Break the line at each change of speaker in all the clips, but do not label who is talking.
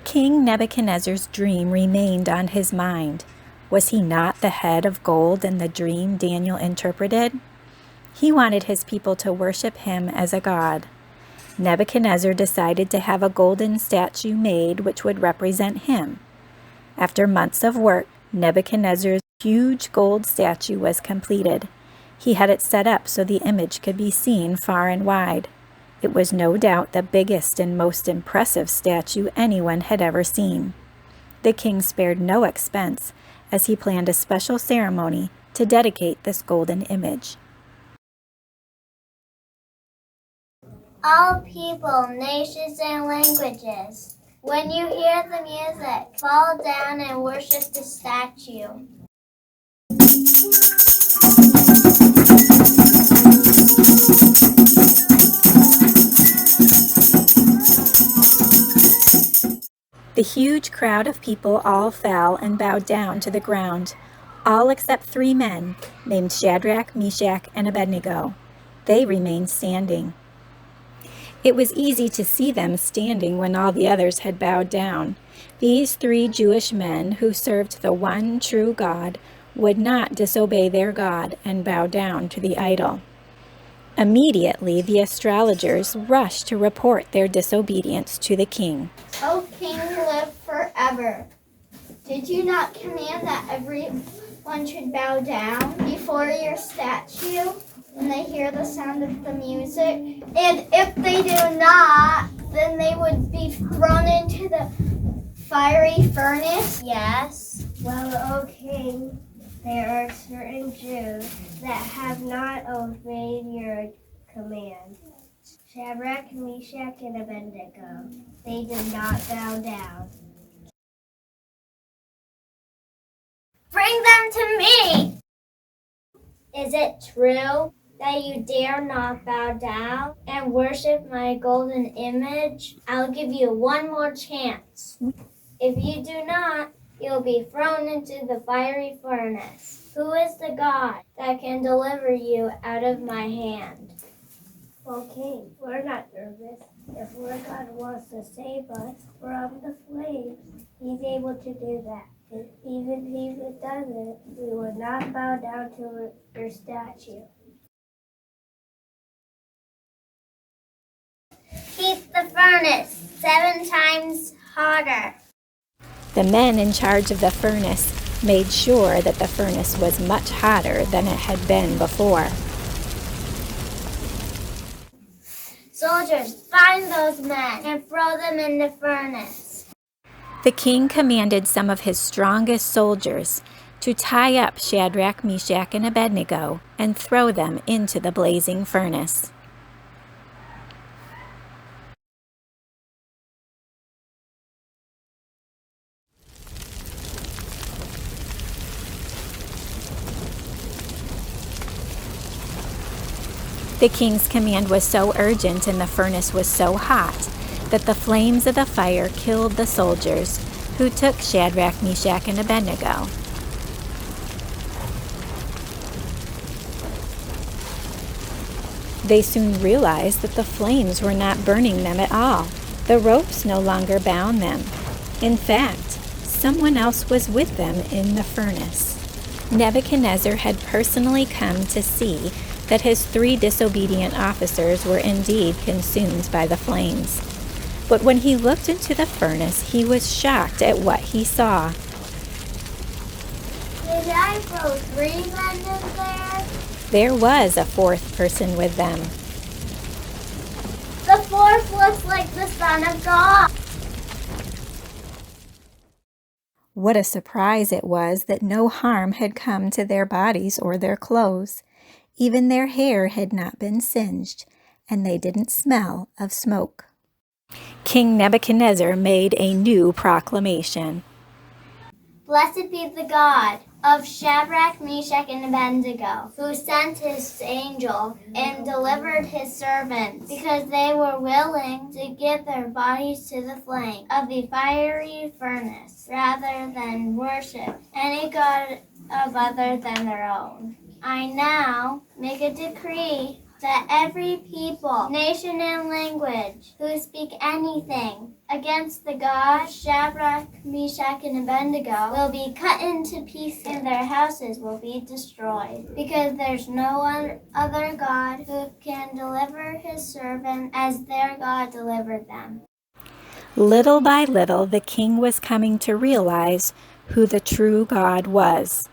King Nebuchadnezzar's dream remained on his mind. Was he not the head of gold in the dream Daniel interpreted? He wanted his people to worship him as a god. Nebuchadnezzar decided to have a golden statue made which would represent him. After months of work, Nebuchadnezzar's huge gold statue was completed. He had it set up so the image could be seen far and wide. It was no doubt the biggest and most impressive statue anyone had ever seen. The king spared no expense as he planned a special ceremony to dedicate this golden image.
All people, nations, and languages, when you hear the music, fall down and worship the statue.
The huge crowd of people all fell and bowed down to the ground, all except 3 men named Shadrach, Meshach, and Abednego. They remained standing. It was easy to see them standing when all the others had bowed down. These 3 Jewish men who served the one true God would not disobey their God and bow down to the idol. Immediately, the astrologers rushed to report their disobedience to the king.
O king, live forever. Did you not command that everyone should bow down before your statue when they hear the sound of the music? And if they do not, then they would be thrown into the fiery furnace? Yes.
Well, O king, there are certain Jews that have not obeyed your command. Shadrach, Meshach, and Abednego. They did not bow down.
Bring them to me! Is it true that you dare not bow down and worship my golden image? I'll give you one more chance. If you do not, you'll be thrown into the fiery furnace. Who is the God that can deliver you out of my hand?
Well, king, we're not nervous. If our God wants to save us from the flames, he's able to do that. And even if he doesn't, we will not bow down to your statue.
Heat the furnace 7 times hotter.
The men in charge of the furnace made sure that the furnace was much hotter than it had been before.
Soldiers, find those men and throw them in the furnace.
The king commanded some of his strongest soldiers to tie up Shadrach, Meshach, and Abednego and throw them into the blazing furnace. The king's command was so urgent and the furnace was so hot that the flames of the fire killed the soldiers who took Shadrach, Meshach, and Abednego. They soon realized that the flames were not burning them at all. The ropes no longer bound them. In fact, someone else was with them in the furnace. Nebuchadnezzar had personally come to see that his 3 disobedient officers were indeed consumed by the flames. But when he looked into the furnace, he was shocked at what he saw.
Did I throw 3 men in there?
There was a 4th person with them.
The 4th looks like the Son of God.
What a surprise it was that no harm had come to their bodies or their clothes. Even their hair had not been singed, and they didn't smell of smoke. King Nebuchadnezzar made a new proclamation.
Blessed be the God of Shadrach, Meshach, and Abednego, who sent his angel and delivered his servants, because they were willing to give their bodies to the flame of the fiery furnace, rather than worship any god of other than their own. I now make a decree that every people, nation, and language who speak anything against the God Shadrach, Meshach, and Abednego will be cut into pieces, and their houses will be destroyed, because there's no one other God who can deliver his servant as their God delivered them.
Little by little, the king was coming to realize who the true God was.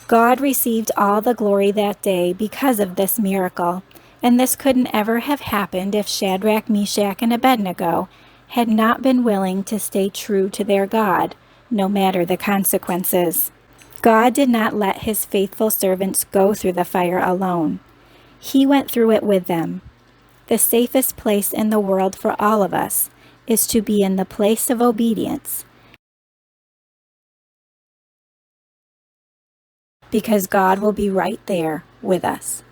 God received all the glory that day because of this miracle, and this couldn't ever have happened if Shadrach, Meshach, and Abednego had not been willing to stay true to their God, no matter the consequences. God did not let his faithful servants go through the fire alone. He went through it with them. The safest place in the world for all of us is to be in the place of obedience, because God will be right there with us.